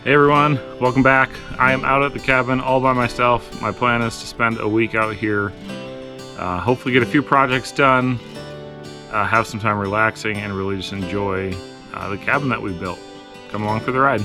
Hey everyone, welcome back. I am out at the cabin all by myself. My plan is to spend a week out here, hopefully get a few projects done, have some time relaxing, and really just enjoy the cabin that we built. Come along for the ride.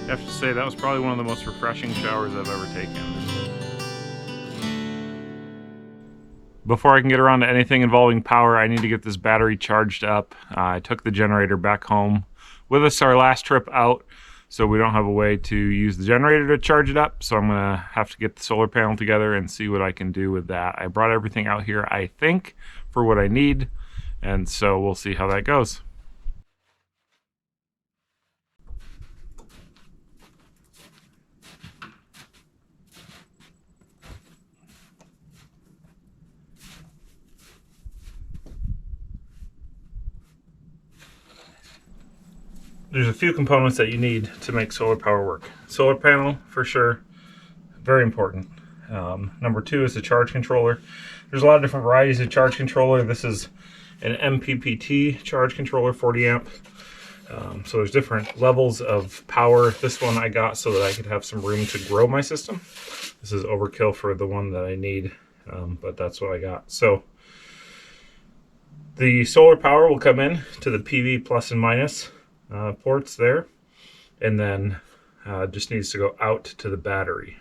I have to say that was probably one of the most refreshing showers I've ever taken. Before I can get around to anything involving power, I need to get this battery charged up. I took the generator back home with us our last trip out, so we don't have a way to use the generator to charge it up, so I'm gonna have to get the solar panel together and see what I can do with that. I brought everything out here, I think, for what I need, and so we'll see how that goes. There's a few components that you need to make solar power work. Solar panel, for sure, very important. Number two is the charge controller. There's a lot of different varieties of charge controller. This is an MPPT charge controller, 40 amp. So there's different levels of power. This one I got so that I could have some room to grow my system. This is overkill for the one that I need, but that's what I got. So the solar power will come in to the PV plus and minus ports there, and then just needs to go out to the battery.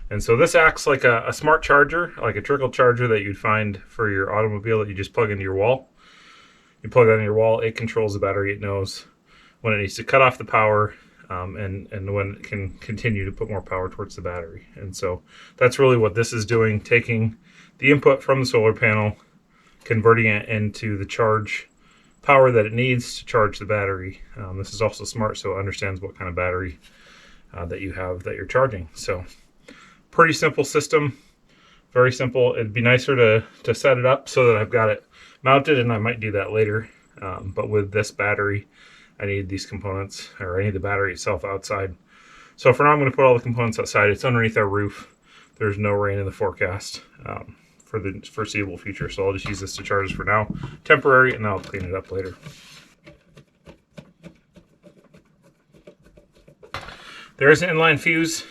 And so this acts like a smart charger, like a trickle charger that you'd find for your automobile that you just plug into your wall. You plug that in your wall, it controls the battery, it knows when it needs to cut off the power and when it can continue to put more power towards the battery. And so that's really what this is doing, taking the input from the solar panel, converting it into the charge power that it needs to charge the battery. This is also smart, so it understands what kind of battery that you have that you're charging. So pretty simple system, very simple. It'd be nicer to set it up so that I've got it mounted, and I might do that later. But with this battery, I need these components, or I need the battery itself outside. So for now, I'm going to put all the components outside. It's underneath our roof. There's no rain in the forecast for the foreseeable future, so I'll just use this to charge for now, temporary, and then I'll clean it up later. There is an inline fuse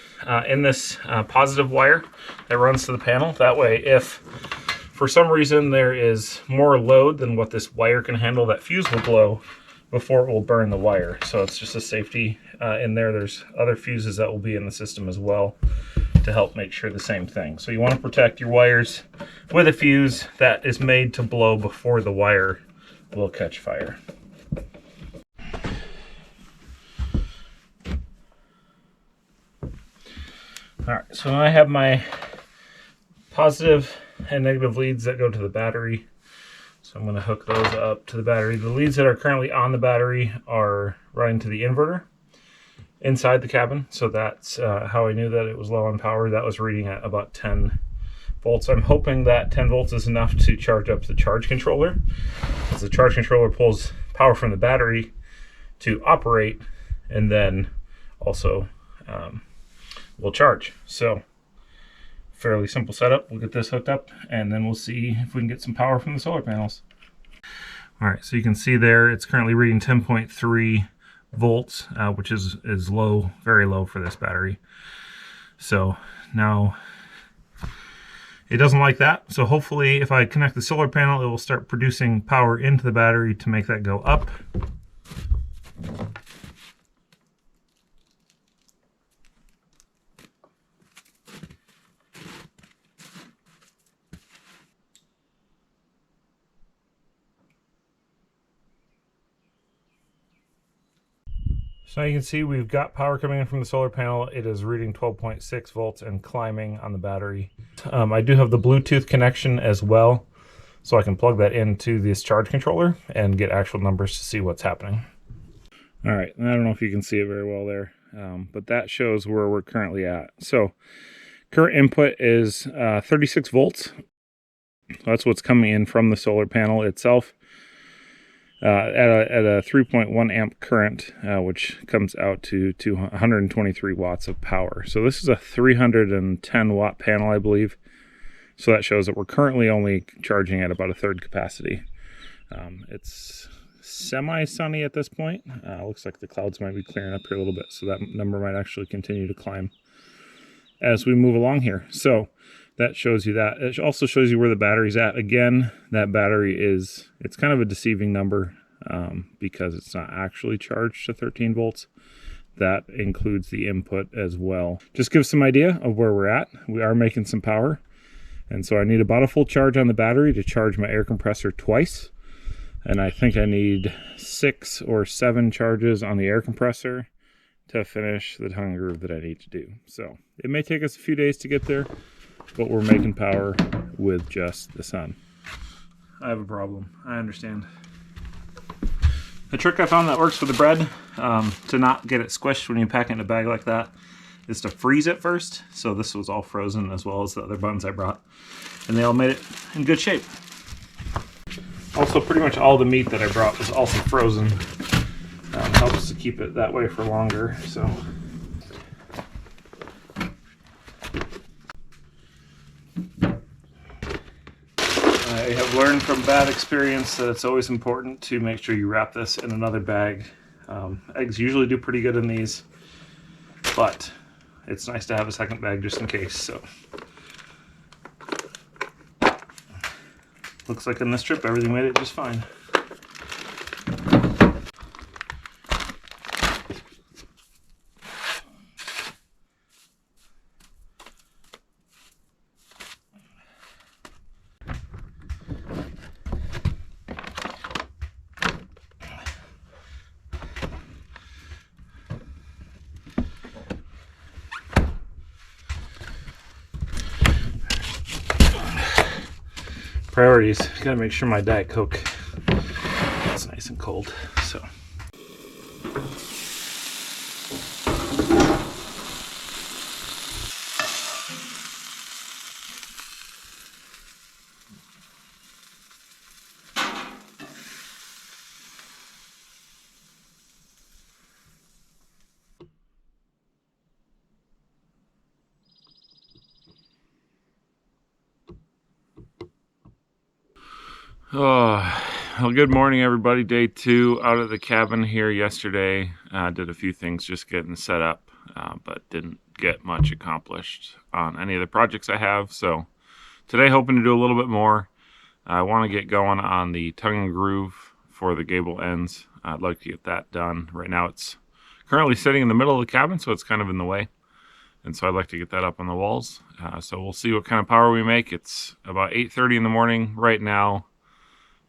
in this positive wire that runs to the panel. That way, if for some reason there is more load than what this wire can handle, that fuse will blow before it will burn the wire. So it's just a safety in there. There's other fuses that will be in the system as well to help make sure the same thing. So you want to protect your wires with a fuse that is made to blow before the wire will catch fire. Alright, so I have my positive and negative leads that go to the battery. So I'm going to hook those up to the battery. The leads that are currently on the battery are running to the inverter inside the cabin. So that's how I knew that it was low on power. That was reading at about 10 volts. I'm hoping that 10 volts is enough to charge up the charge controller, because the charge controller pulls power from the battery to operate, and then also will charge. So fairly simple setup. We'll get this hooked up, and then we'll see if we can get some power from the solar panels. All right, so you can see there it's currently reading 10.3 volts, which is low, very low for this battery. So now it doesn't like that. So hopefully if I connect the solar panel, it will start producing power into the battery to make that go up. So you can see we've got power coming in from the solar panel. It is reading 12.6 volts and climbing on the battery. I do have the Bluetooth connection as well, so I can plug that into this charge controller and get actual numbers to see what's happening. All right, I don't know if you can see it very well there. but that shows where we're currently at. So current input is 36 volts. That's what's coming in from the solar panel itself at a 3.1 amp current, which comes out to 123 watts of power. So this is a 310 watt panel, I believe. So that shows that we're currently only charging at about a third capacity. It's semi-sunny at this point. Looks like the clouds might be clearing up here a little bit, so that number might actually continue to climb as we move along here. So that shows you that. It also shows you where the battery's at. Again, that battery it's kind of a deceiving number because it's not actually charged to 13 volts. That includes the input as well. Just give some idea of where we're at. We are making some power. And so I need about a full charge on the battery to charge my air compressor twice. And I think I need 6 or 7 charges on the air compressor to finish the tongue and groove that I need to do. So it may take us a few days to get there, but we're making power with just the sun. I have a problem. I understand. The trick I found that works for the bread, to not get it squished when you pack it in a bag like that, is to freeze it first. So this was all frozen as well as the other buns I brought. And they all made it in good shape. Also, pretty much all the meat that I brought was also frozen. Helps to keep it that way for longer. So I have learned from bad experience that it's always important to make sure you wrap this in another bag. Eggs usually do pretty good in these, but it's nice to have a second bag just in case. So looks like on this trip everything made it just fine. Priorities. Gotta make sure my Diet Coke is nice and cold. So. Oh, well, good morning, everybody. Day 2 out of the cabin here yesterday. Did a few things just getting set up, but didn't get much accomplished on any of the projects I have. So today, hoping to do a little bit more. I want to get going on the tongue and groove for the gable ends. I'd like to get that done. Right now, it's currently sitting in the middle of the cabin, so it's kind of in the way. And so I'd like to get that up on the walls. So we'll see what kind of power we make. It's about 8:30 in the morning right now.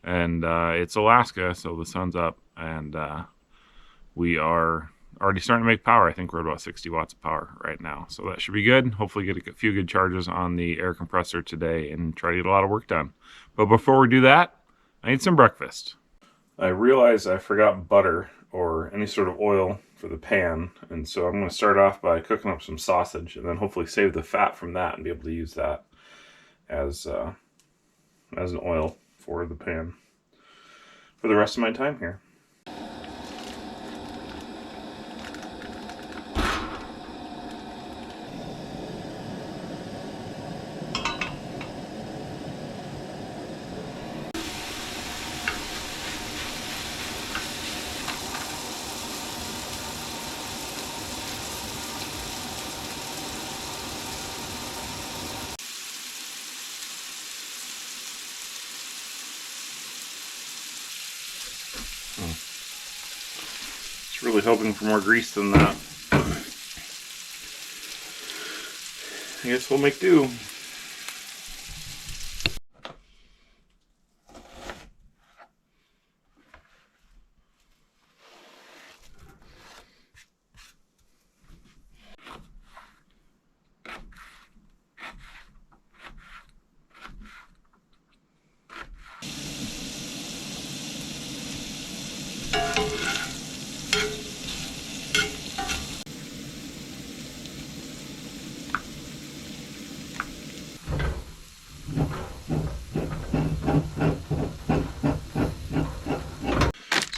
And it's Alaska, so the sun's up, and we are already starting to make power. I think we're at about 60 watts of power right now, so that should be good. Hopefully get a few good charges on the air compressor today and try to get a lot of work done. But before we do that, I need some breakfast. I realized I forgot butter or any sort of oil for the pan, and so I'm going to start off by cooking up some sausage and then hopefully save the fat from that and be able to use that as an oil for the pan for the rest of my time here. Just really hoping for more grease than that. I guess we'll make do.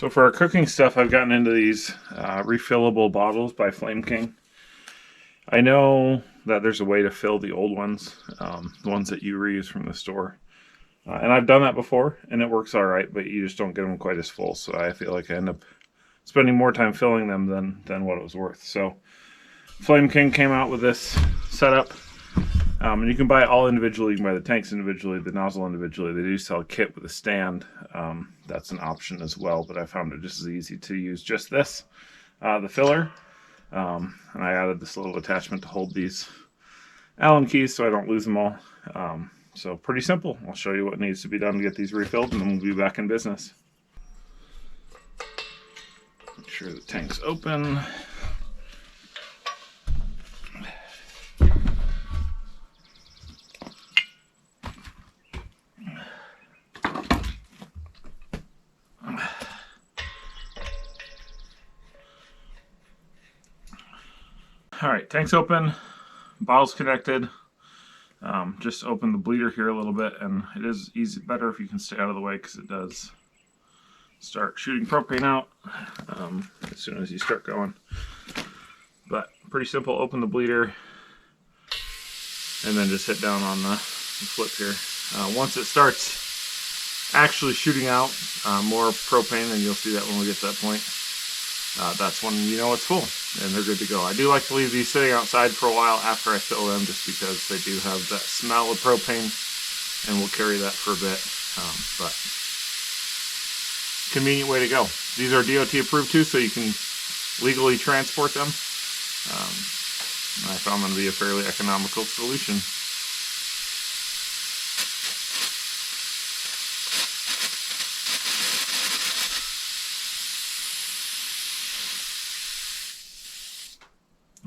So for our cooking stuff, I've gotten into these refillable bottles by Flame King. I know that there's a way to fill the old ones, the ones that you reuse from the store. And I've done that before, and it works all right, but you just don't get them quite as full. So I feel like I end up spending more time filling them than what it was worth. So Flame King came out with this setup. And you can buy it all individually. You can buy the tanks individually, the nozzle individually. They do sell a kit with a stand. That's an option as well, but I found it just as easy to use just this, the filler. And I added this little attachment to hold these Allen keys so I don't lose them all. So pretty simple. I'll show you what needs to be done to get these refilled, and then we'll be back in business. Make sure the tank's open. All right, tank's open, bottle's connected. Just open the bleeder here a little bit, and it is better if you can stay out of the way because it does start shooting propane out as soon as you start going. But pretty simple, open the bleeder and then just hit down on the flip here. Once it starts actually shooting out more propane, and you'll see that when we get to that point, that's when you know it's full and they're good to go. I do like to leave these sitting outside for a while after I fill them, just because they do have that smell of propane, and we'll carry that for a bit. But convenient way to go. These are DOT approved too, so you can legally transport them. I found them to be a fairly economical solution.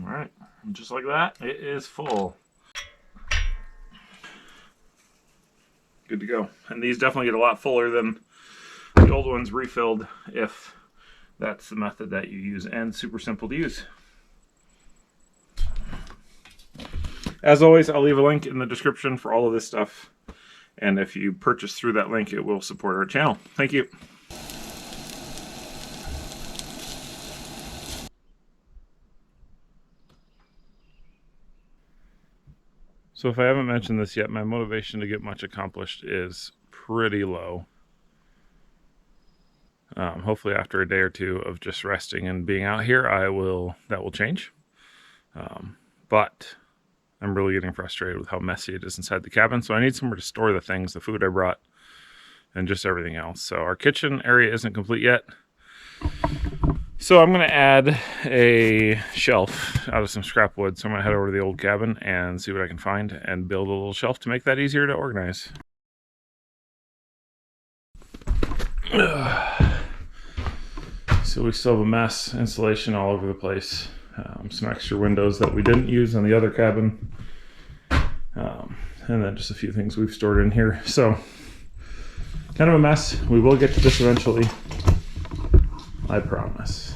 Alright, just like that, it is full. Good to go. And these definitely get a lot fuller than the old ones refilled, if that's the method that you use, and super simple to use. As always, I'll leave a link in the description for all of this stuff, and if you purchase through that link, it will support our channel. Thank you. So if I haven't mentioned this yet, my motivation to get much accomplished is pretty low. Hopefully after a day or two of just resting and being out here, that will change. But I'm really getting frustrated with how messy it is inside the cabin. So I need somewhere to store the things, the food I brought, and just everything else. So our kitchen area isn't complete yet. So I'm going to add a shelf out of some scrap wood. So I'm going to head over to the old cabin and see what I can find and build a little shelf to make that easier to organize. So we still have a mess, insulation all over the place. Some extra windows that we didn't use on the other cabin. And then just a few things we've stored in here. So kind of a mess. We will get to this eventually, I promise.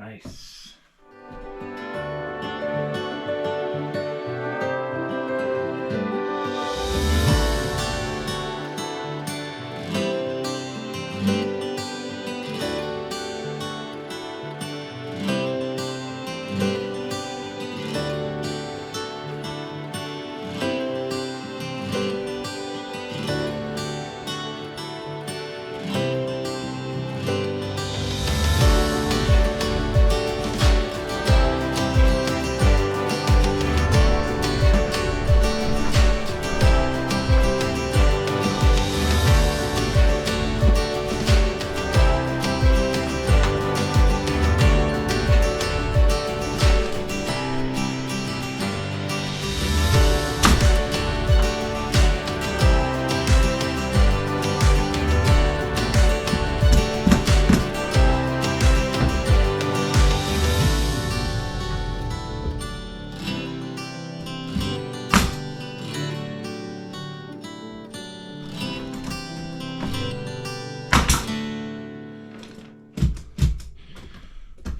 Nice.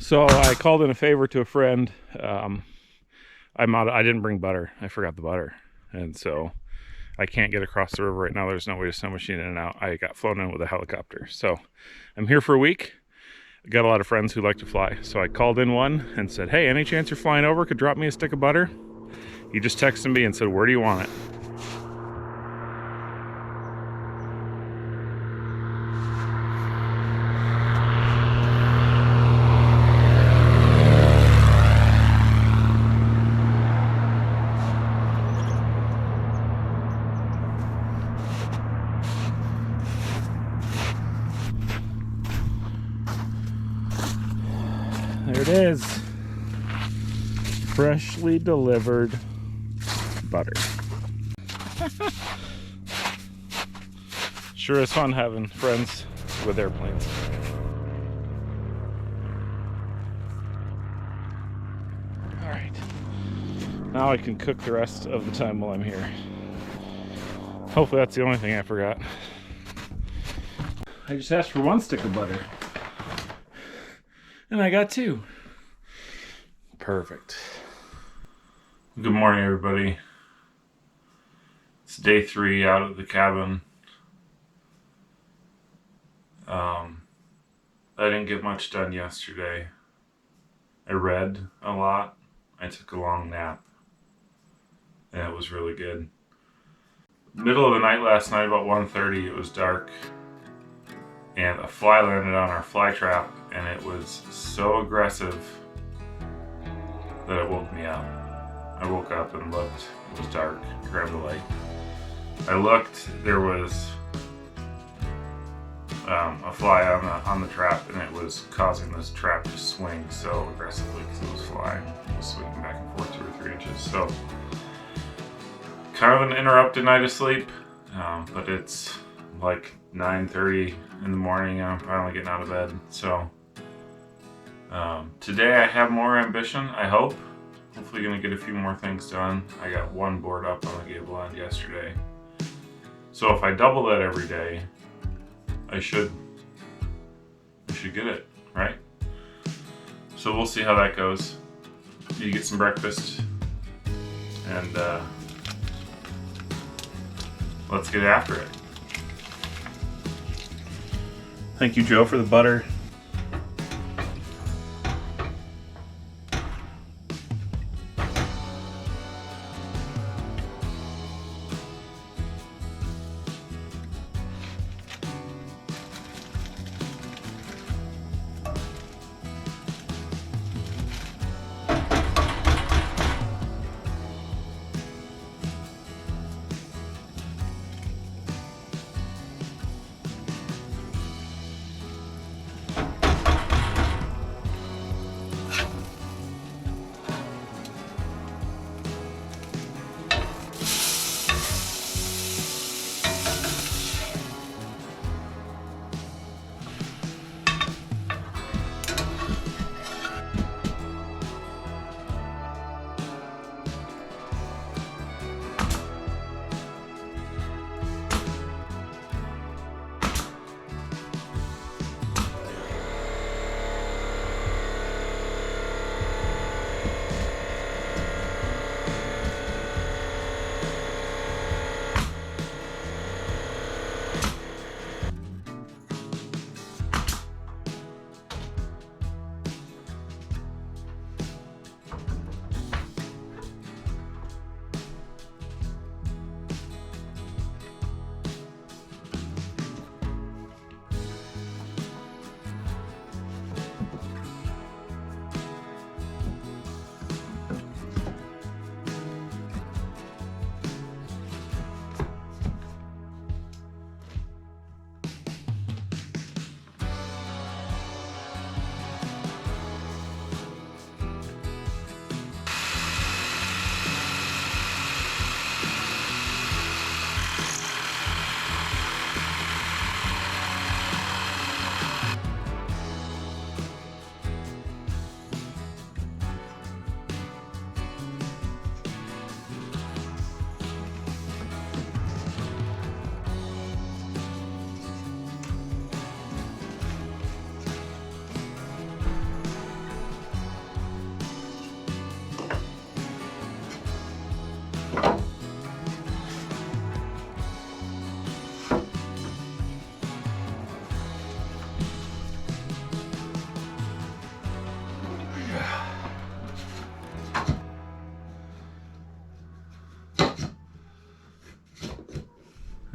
So I called in a favor to a friend. I didn't bring butter. I forgot the butter. And so I can't get across the river right now. There's no way to snow machine in and out. I got flown in with a helicopter. So I'm here for a week. I got a lot of friends who like to fly. So I called in one and said, hey, any chance you're flying over? Could drop me a stick of butter? He just texted me and said, where do you want it? There it is. Freshly delivered butter. Sure is fun having friends with airplanes. All right. Now I can cook the rest of the time while I'm here. Hopefully that's the only thing I forgot. I just asked for one stick of butter. And I got two. Perfect. Good morning, everybody. It's day 3 out of the cabin. I didn't get much done yesterday. I read a lot. I took a long nap. And it was really good. Middle of the night last night, about 1:30, it was dark. And a fly landed on our fly trap, and it was so aggressive that it woke me up. I woke up and looked. It was dark. Grabbed the light. I looked. There was a fly on the trap, and it was causing this trap to swing so aggressively because it was flying. It was swinging back and forth 2 or 3 inches. So kind of an interrupted night of sleep, but it's like 9:30 in the morning and I'm finally getting out of bed. So today I have more ambition, I hope. Hopefully gonna get a few more things done. I got one board up on the gable end yesterday. So if I double that every day, I should get it, right? So we'll see how that goes. Need to get some breakfast and let's get after it. Thank you, Joe, for the butter.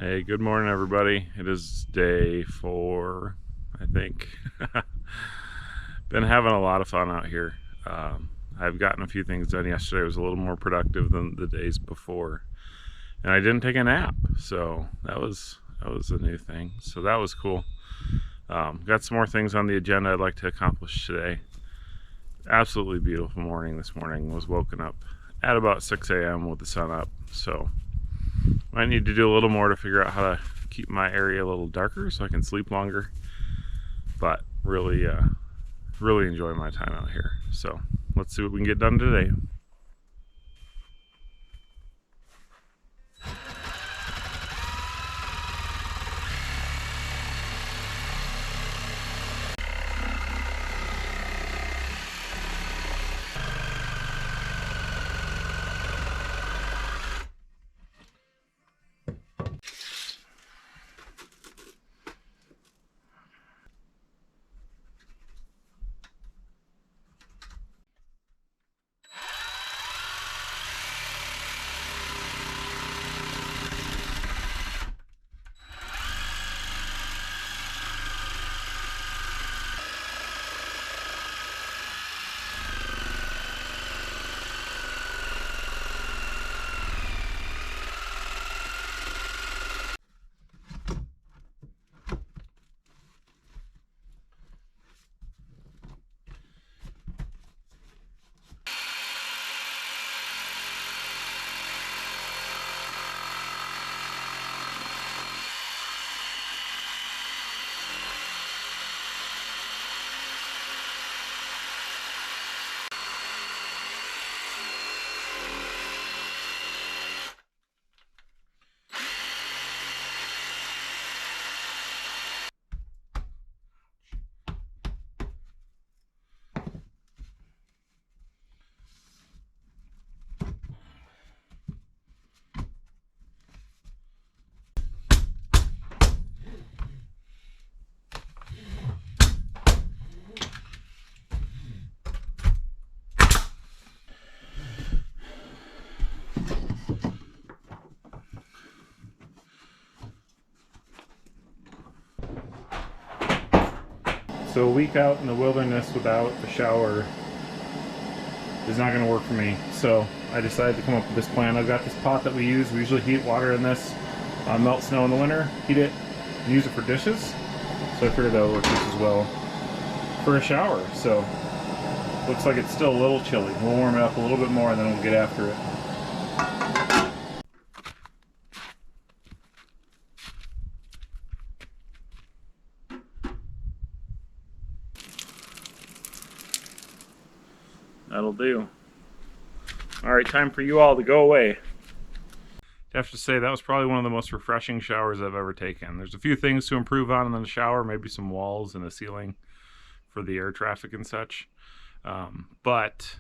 Hey, good morning, everybody. It is day 4, I think. Been having a lot of fun out here. I've gotten a few things done. Yesterday was a little more productive than the days before, and I didn't take a nap, so that was a new thing. So that was cool. Got some more things on the agenda I'd like to accomplish today. Absolutely beautiful morning this morning. Was woken up at about 6 a.m. with the sun up, so might need to do a little more to figure out how to keep my area a little darker so I can sleep longer. But really enjoy my time out here. So let's see what we can get done today. So a week out in the wilderness without a shower is not going to work for me. So I decided to come up with this plan. I've got this pot that we use. We usually heat water in this, melt snow in the winter, heat it, and use it for dishes. So I figured that would work just as well for a shower. So looks like it's still a little chilly. We'll warm it up a little bit more and then we'll get after it. That'll do. Alright, time for you all to go away. I have to say, that was probably one of the most refreshing showers I've ever taken. There's a few things to improve on in the shower, maybe some walls and the ceiling for the air traffic and such. But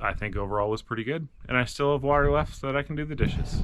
I think overall was pretty good. And I still have water left so that I can do the dishes.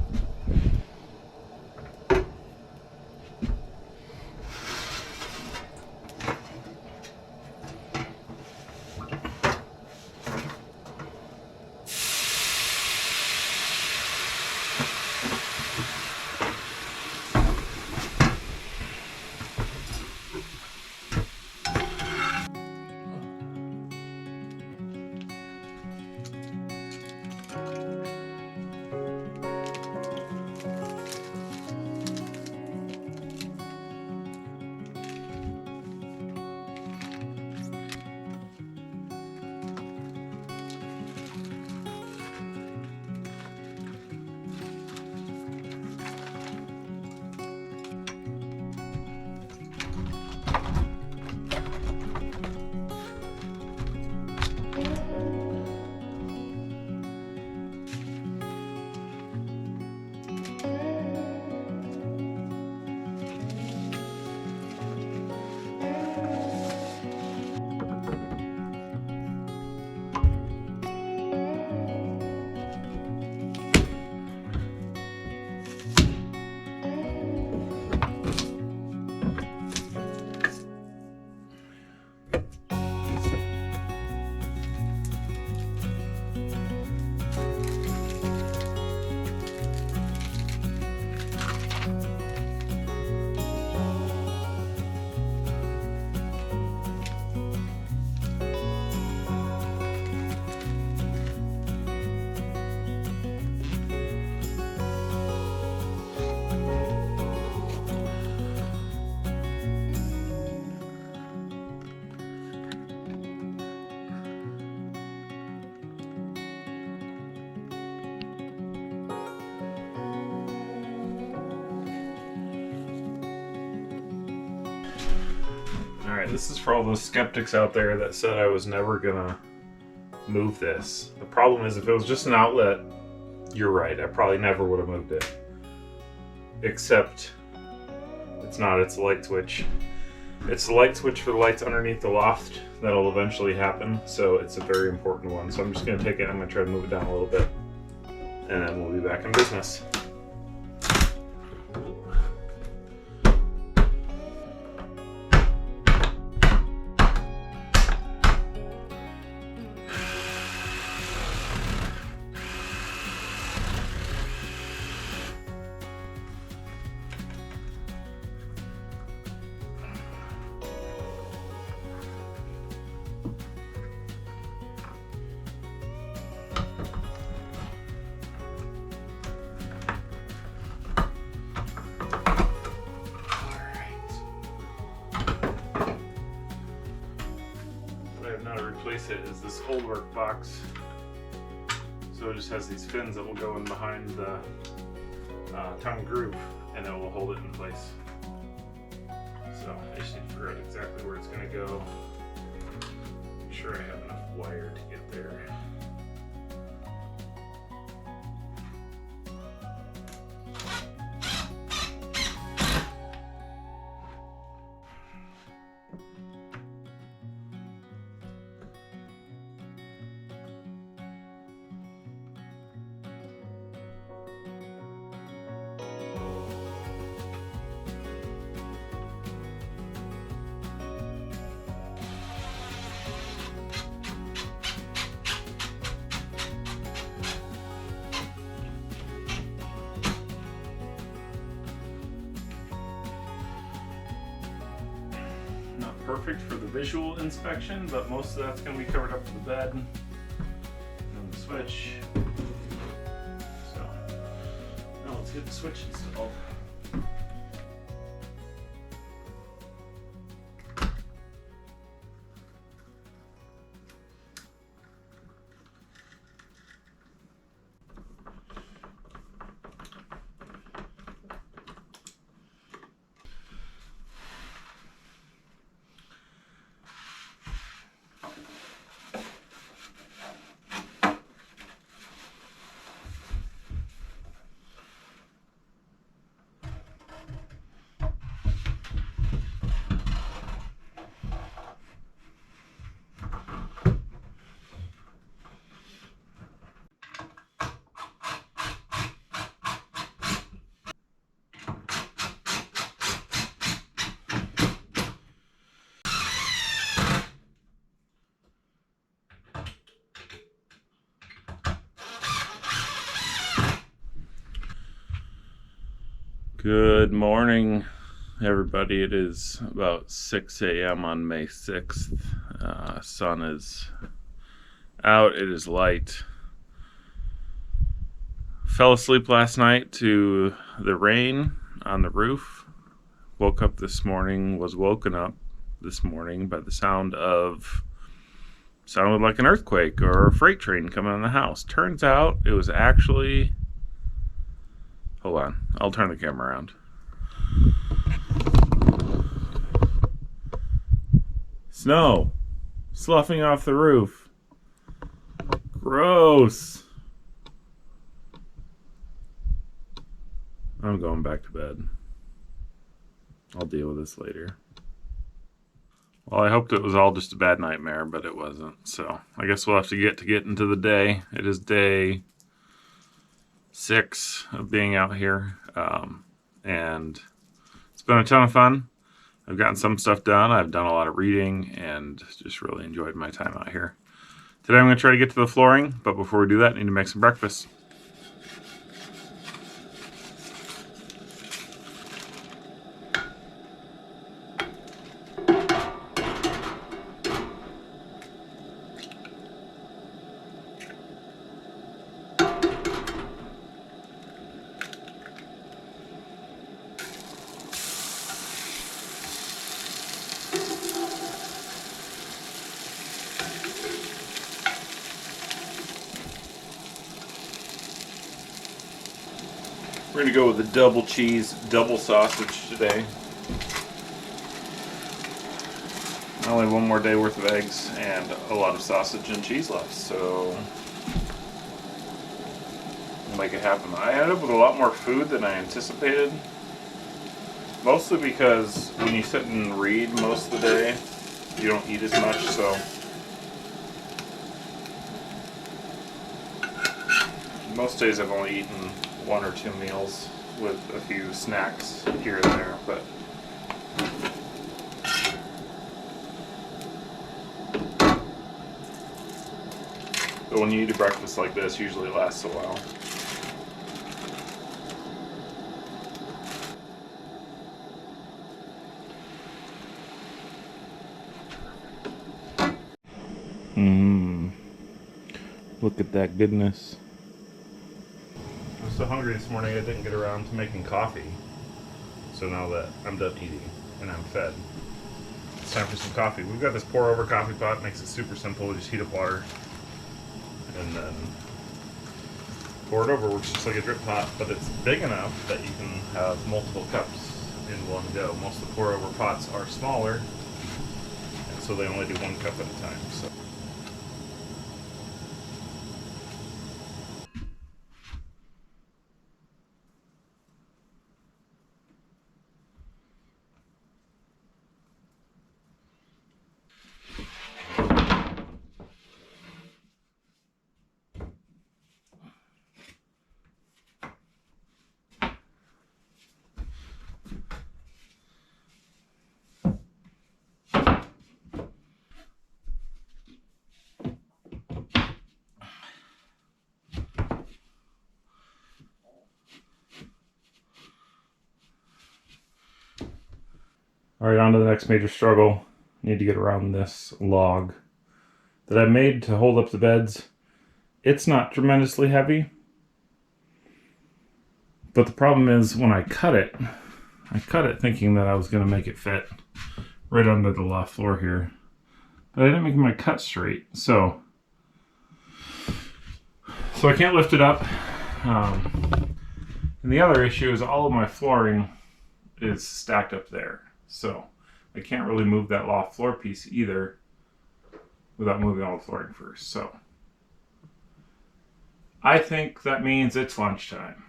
Alright, this is for all those skeptics out there that said I was never gonna move this. The problem is, if it was just an outlet, you're right, I probably never would have moved it. Except, it's not, it's a light switch. It's the light switch for the lights underneath the loft that'll eventually happen, so it's a very important one. So I'm just gonna take it, I'm gonna try to move it down a little bit, and then we'll be back in business. Now to replace it is this old work box. So it just has these fins that will go in behind the tongue groove, and it will hold it in place. So I just need to figure out exactly where it's going to go. Make sure I have enough wire to get there. Perfect for the visual inspection, but most of that's going to be covered up to the bed and the switch. So now let's get the switch installed. Good morning, everybody. It is about 6 a.m. on May 6th. Sun is out. It is light. Fell asleep last night to the rain on the roof. Woke up this morning, was woken up this morning by the sounded like an earthquake or a freight train coming in the house. Turns out it was actually... Hold on, I'll turn the camera around. Snow sloughing off the roof. Gross. I'm going back to bed. I'll deal with this later. Well, I hoped it was all just a bad nightmare, but it wasn't. So I guess we'll have to get into the day. It is day 6 of being out here, and it's been a ton of fun. I've gotten some stuff done. I've done a lot of reading and just really enjoyed my time out here. Today I'm going to try to get to the flooring, but before we do that, I need to make some breakfast. We're going to go with the double cheese, double sausage today. only one more day worth of eggs and a lot of sausage and cheese left, so we'll make it happen. I ended up with a lot more food than I anticipated, mostly because when you sit and read most of the day, you don't eat as much, so most days I've only eaten 1 or 2 meals with a few snacks here and there, but when you eat a breakfast like this, usually it lasts a while. Look at that goodness. I was so hungry this morning I didn't get around to making coffee. So now that I'm done eating and I'm fed, it's time for some coffee. We've got this pour over coffee pot, makes it super simple. We just heat up water and then pour it over. Works just like a drip pot, but it's big enough that you can have multiple cups in one go. Most of the pour over pots are smaller, and so they only do 1 cup at a time. So alright, on to the next major struggle. Need to get around this log that I made to hold up the beds. It's not tremendously heavy, but the problem is when I cut it thinking that I was going to make it fit right under the loft floor here, but I didn't make my cut straight, so I can't lift it up. And the other issue is all of my flooring is stacked up there. So I can't really move that loft floor piece either without moving all the flooring first. So I think that means it's lunchtime.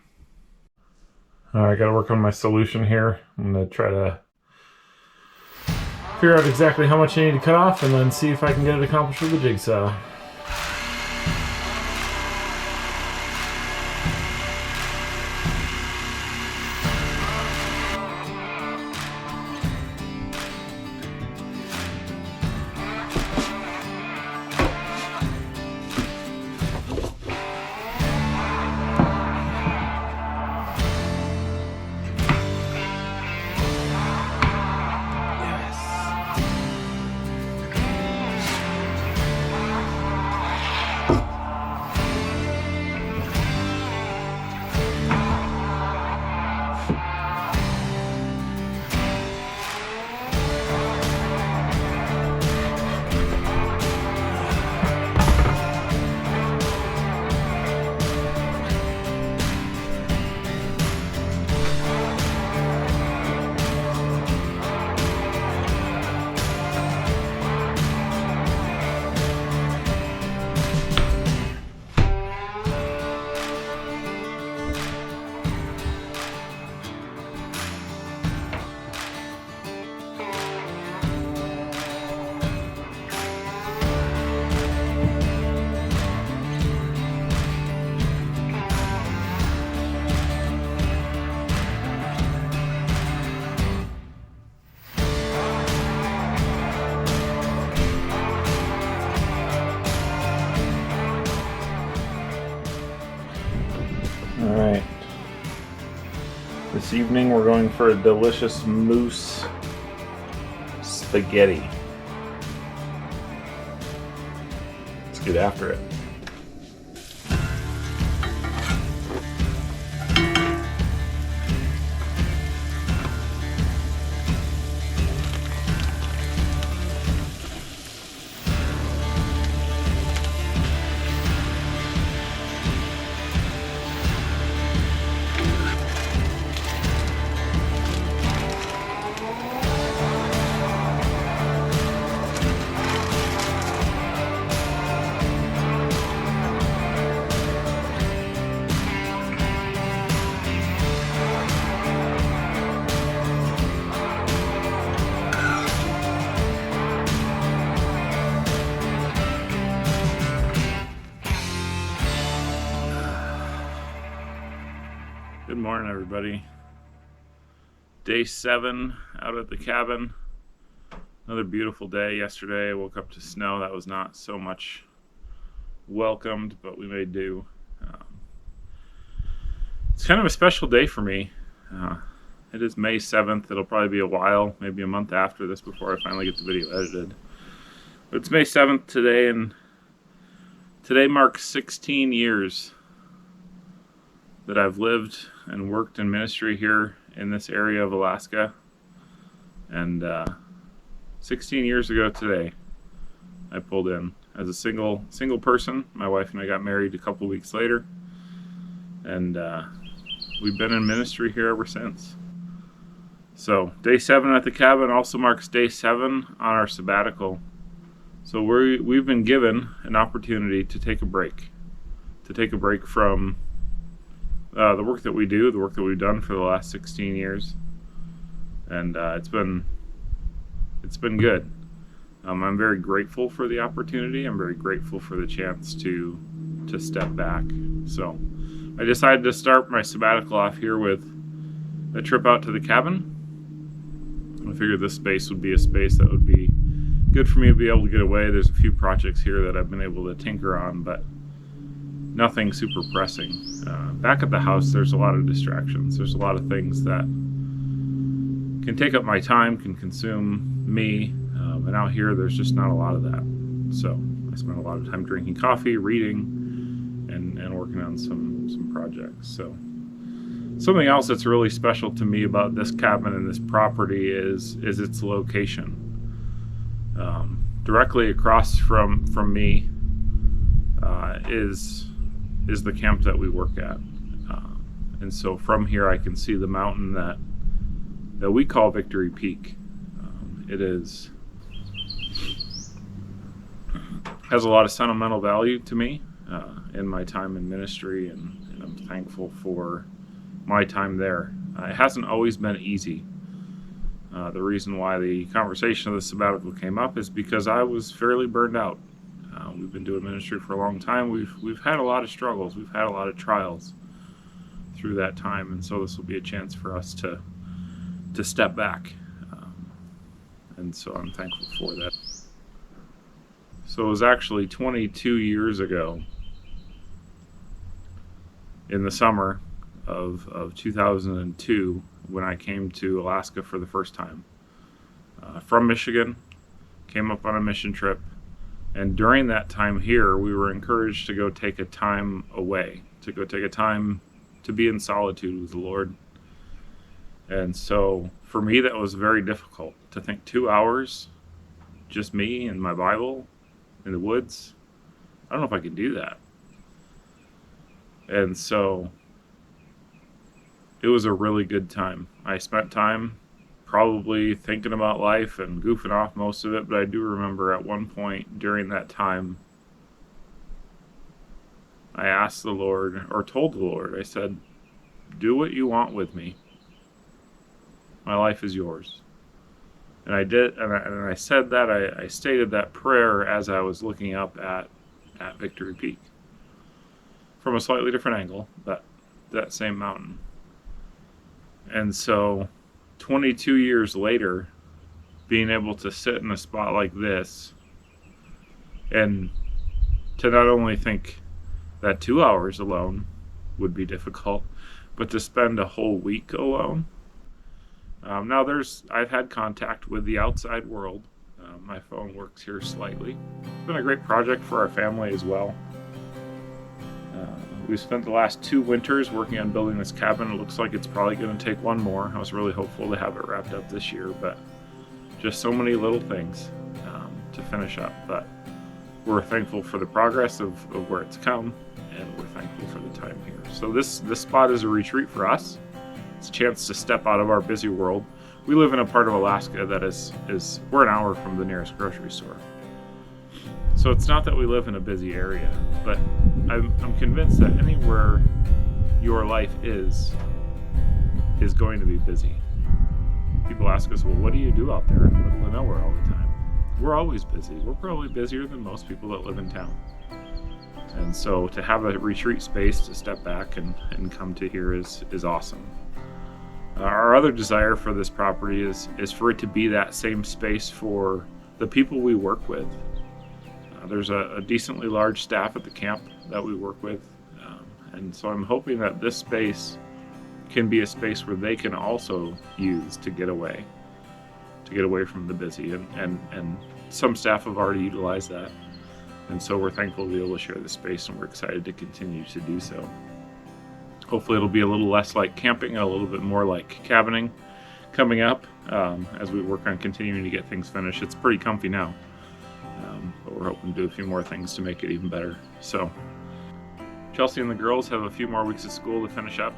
All right, I gotta work on my solution here. I'm gonna try to figure out exactly how much I need to cut off and then see if I can get it accomplished with the jigsaw. Alright. This evening we're going for a delicious moose spaghetti. Let's get after it. morning, everybody. Day 7 out at the cabin. Another beautiful day. Yesterday I woke up to snow. That was not so much welcomed, but we made do. It's kind of a special day for me. It is May 7th. It'll probably be a while, maybe a month after this before I finally get the video edited. But it's May 7th today, and today marks 16 years that I've lived and worked in ministry here in this area of Alaska. And 16 years ago today, I pulled in as a single person. My wife and I got married a couple weeks later, and we've been in ministry here ever since. So day 7 at the cabin also marks day 7 on our sabbatical. So we've been given an opportunity to take a break from the work that we do, the work that we've done for the last 16 years, and it's been good. I'm very grateful for the opportunity. I'm very grateful for the chance to step back. So I decided to start my sabbatical off here with a trip out to the cabin. I figured this space would be a space that would be good for me to be able to get away. There's a few projects here that I've been able to tinker on, but nothing super pressing. Back at the house, there's a lot of distractions. There's a lot of things that can take up my time, can consume me, and out here there's just not a lot of that. So I spend a lot of time drinking coffee, reading, and working on some projects. So something else that's really special to me about this cabin and this property is its location. Directly across from me is the camp that we work at, and so from here I can see the mountain that we call Victory Peak. It has a lot of sentimental value to me in my time in ministry, and I'm thankful for my time there. It hasn't always been easy. The reason why the conversation of the sabbatical came up is because I was fairly burned out. We've been doing ministry for a long time. We've had a lot of struggles. We've had a lot of trials through that time, and so this will be a chance for us to step back. And so I'm thankful for that. So it was actually 22 years ago, in the summer of 2002, when I came to Alaska for the first time. From Michigan, came up on a mission trip, and during that time here, we were encouraged to go take a time away, to go take a time to be in solitude with the Lord. And so for me, that was very difficult to think 2 hours, just me and my Bible in the woods. I don't know if I could do that. And so it was a really good time. I spent time probably thinking about life and goofing off most of it, but I do remember at one point during that time, I asked the Lord, or told the Lord, I said, do what you want with me. My life is yours. And I did, and I said that, I stated that prayer as I was looking up at Victory Peak. From a slightly different angle, but that same mountain. And so 22 years later, being able to sit in a spot like this and to not only think that 2 hours alone would be difficult, but to spend a whole week alone. Now I've had contact with the outside world. My phone works here slightly. It's been a great project for our family as well. We've spent the last 2 winters working on building this cabin. It looks like it's probably going to take one more. I was really hopeful to have it wrapped up this year, but just so many little things to finish up. But we're thankful for the progress of where it's come, and we're thankful for the time here. So this spot is a retreat for us. It's a chance to step out of our busy world. We live in a part of Alaska that is we're an hour from the nearest grocery store. So it's not that we live in a busy area, but I'm convinced that anywhere your life is going to be busy. People ask us, well, what do you do out there in the middle of nowhere all the time? We're always busy. We're probably busier than most people that live in town. And so to have a retreat space to step back and come to here is awesome. Our other desire for this property is for it to be that same space for the people we work with. There's a decently large staff at the camp that we work with, and so I'm hoping that this space can be a space where they can also use to get away from the busy, and some staff have already utilized that, and so we're thankful to be able to share this space, and we're excited to continue to do so. Hopefully it'll be a little less like camping and a little bit more like cabining coming up as we work on continuing to get things finished. It's pretty comfy now, but we're hoping to do a few more things to make it even better. So Chelsea and the girls have a few more weeks of school to finish up.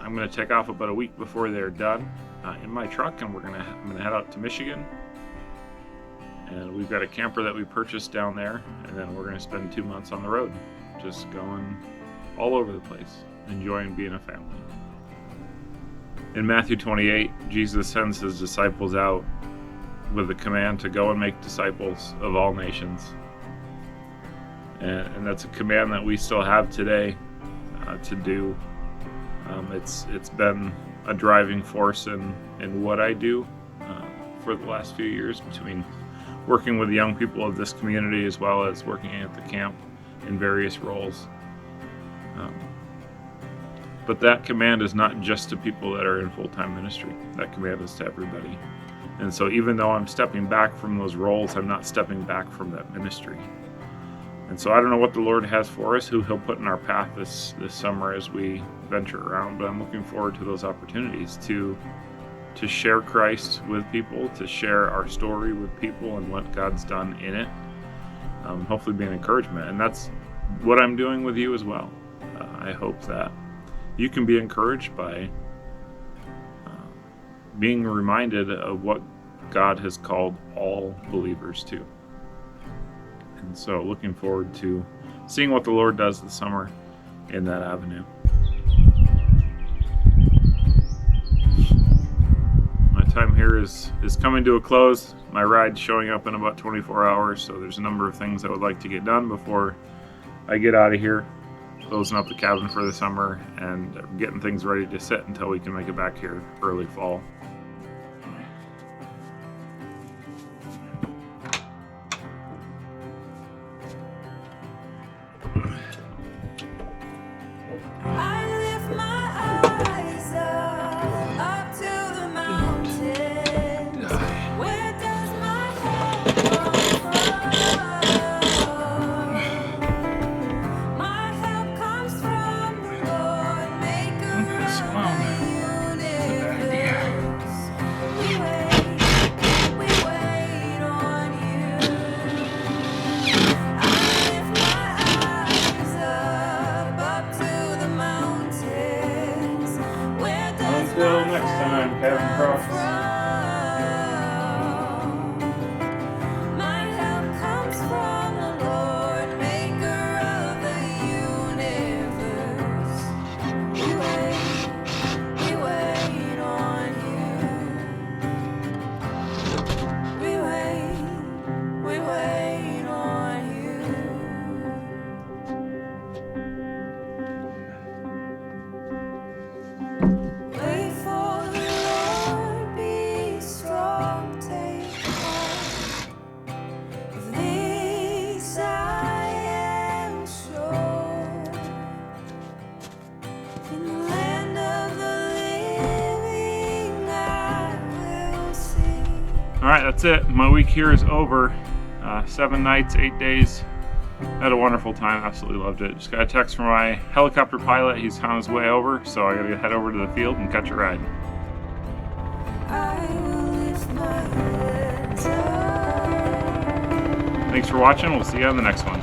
I'm going to take off about a week before they're done in my truck, and I'm going to head out to Michigan. And we've got a camper that we purchased down there, and then we're going to spend 2 months on the road, just going all over the place, enjoying being a family. In Matthew 28, Jesus sends his disciples out with the command to go and make disciples of all nations. And that's a command that we still have today to do. It's been a driving force in what I do for the last few years, between working with the young people of this community as well as working at the camp in various roles. But that command is not just to people that are in full-time ministry. That command is to everybody. And so even though I'm stepping back from those roles, I'm not stepping back from that ministry. And so I don't know what the Lord has for us, who he'll put in our path this summer as we venture around, but I'm looking forward to those opportunities to share Christ with people, to share our story with people and what God's done in it. Hopefully be an encouragement. And that's what I'm doing with you as well. I hope that you can be encouraged by being reminded of what God has called all believers to. And so looking forward to seeing what the Lord does this summer in that avenue. My time here is coming to a close. My ride's showing up in about 24 hours, so there's a number of things I would like to get done before I get out of here, closing up the cabin for the summer and getting things ready to sit until we can make it back here early fall. Until next time, Kevin Cross. Alright, that's it. My week here is over. 7 nights, 8 days. Had a wonderful time. Absolutely loved it. Just got a text from my helicopter pilot. He's on his way over, so I gotta head over to the field and catch a ride. Thanks for watching. We'll see you on the next one.